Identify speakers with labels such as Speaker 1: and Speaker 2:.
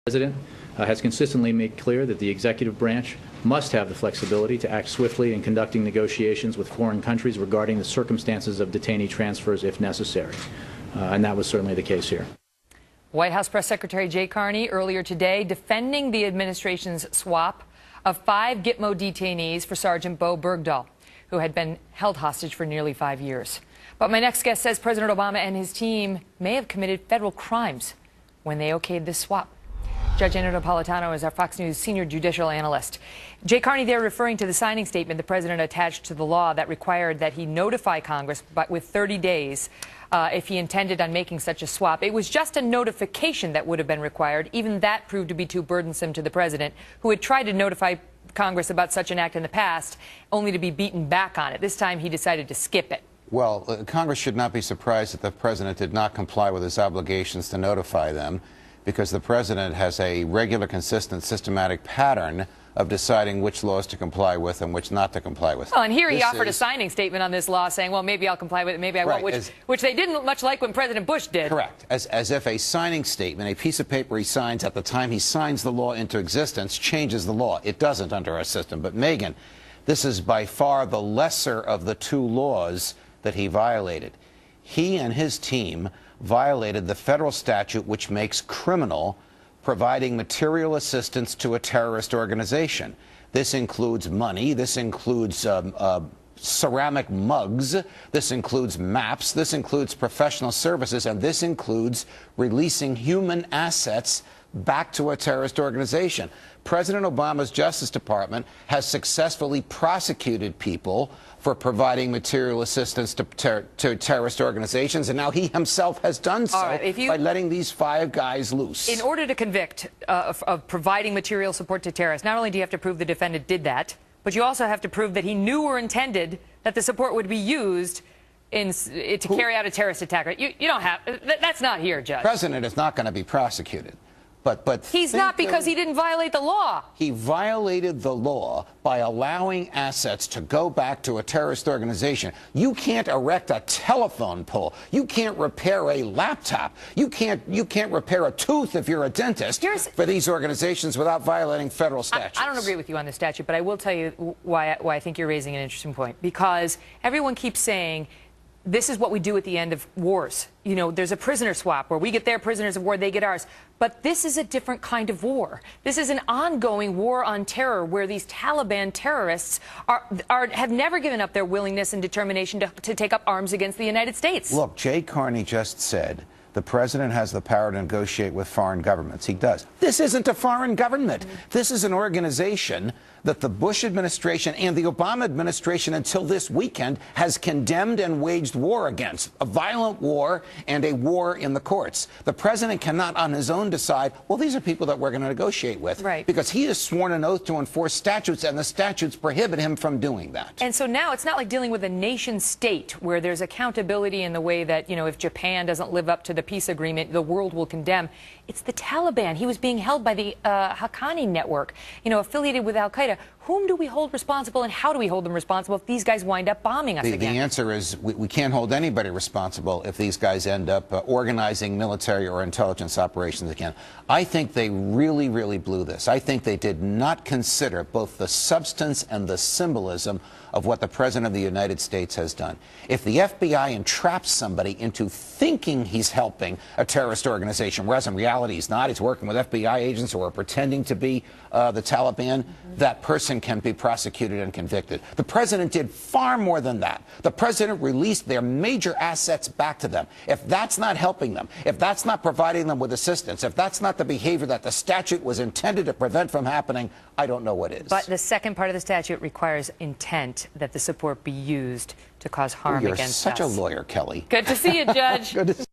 Speaker 1: President has consistently made clear that the executive branch must have the flexibility to act swiftly in conducting negotiations with foreign countries regarding the circumstances of detainee transfers if necessary. And that was certainly the case here.
Speaker 2: White House Press Secretary Jay Carney earlier today defending the administration's swap of 5 Gitmo detainees for Sergeant Bo Bergdahl, who had been held hostage for nearly 5 years. But my next guest says President Obama and his team may have committed federal crimes when they okayed this swap. Judge Napolotano is our Fox News senior judicial analyst. Jay Carney there referring to the signing statement the president attached to the law that required that he notify Congress but with 30 days if he intended on making such a swap. It was just a notification that would have been required. Even that proved to be too burdensome to the president, who had tried to notify Congress about such an act in the past, only to be beaten back on it. This time he decided to skip it.
Speaker 3: Well, Congress should not be surprised that the president did not comply with his obligations to notify them, because the president has a regular, consistent, systematic pattern of deciding which laws to comply with and which not to comply with.
Speaker 2: Well, and here he offered a signing statement on this law saying, well, maybe I'll comply with it, maybe I won't, which they didn't much like when President Bush did.
Speaker 3: Correct. As if a signing statement, a piece of paper he signs at the time he signs the law into existence, changes the law. It doesn't under our system. But, Megan, this is by far the lesser of the 2 laws that he violated. He and his team violated the federal statute which makes criminal providing material assistance to a terrorist organization. This includes money, this includes ceramic mugs, this includes maps, this includes professional services, and this includes releasing human assets back to a terrorist organization. President Obama's Justice Department has successfully prosecuted people for providing material assistance to terrorist organizations, and now he himself has done so by letting these 5 guys loose.
Speaker 2: In order to convict of providing material support to terrorists, not only do you have to prove the defendant did that, but you also have to prove that he knew or intended that the support would be used to carry out a terrorist attack. Right? You don't have that's not here, Judge.
Speaker 3: The president is not going to be prosecuted. But
Speaker 2: he's not, because he didn't violate the law.
Speaker 3: He violated the law by allowing assets to go back to a terrorist organization. You can't erect a telephone pole. You can't repair a laptop. You can't repair a tooth if you're a dentist for these organizations without violating federal statutes.
Speaker 2: I don't agree with you on the statute, but I will tell you why I think you're raising an interesting point. Because everyone keeps saying this is what we do at the end of wars. You know, there's a prisoner swap where we get their prisoners of war, they get ours. But this is a different kind of war. This is an ongoing war on terror where these Taliban terrorists have never given up their willingness and determination to take up arms against the United States.
Speaker 3: Look, Jay Carney just said the president has the power to negotiate with foreign governments. He does. This isn't a foreign government. This is an organization that the Bush administration and the Obama administration until this weekend has condemned and waged war against, a violent war and a war in the courts. The president cannot on his own decide, well, these are people that we're going to negotiate with, because he has sworn an oath to enforce statutes, and the statutes prohibit him from doing that.
Speaker 2: And so now it's not like dealing with a nation state where there's accountability in the way that, you know, if Japan doesn't live up to the peace agreement, the world will condemn. It's the Taliban. He was being held by the Haqqani network, you know, affiliated with Al-Qaeda. Whom do we hold responsible, and how do we hold them responsible if these guys wind up bombing us again?
Speaker 3: The answer is we can't hold anybody responsible if these guys end up organizing military or intelligence operations again. I think they really, really blew this. I think they did not consider both the substance and the symbolism of what the President of the United States has done. If the FBI entraps somebody into thinking he's helping a terrorist organization, whereas in reality he's not, he's working with FBI agents who are pretending to be the Taliban, that person can be prosecuted and convicted. The president did far more than that. The president released their major assets back to them. If that's not helping them, if that's not providing them with assistance, if that's not the behavior that the statute was intended to prevent from happening, I don't know what is.
Speaker 2: But the second part of the statute requires intent that the support be used to cause harm against us.
Speaker 3: You're such a lawyer, Kelly.
Speaker 2: Good to see you, Judge.
Speaker 3: Good to see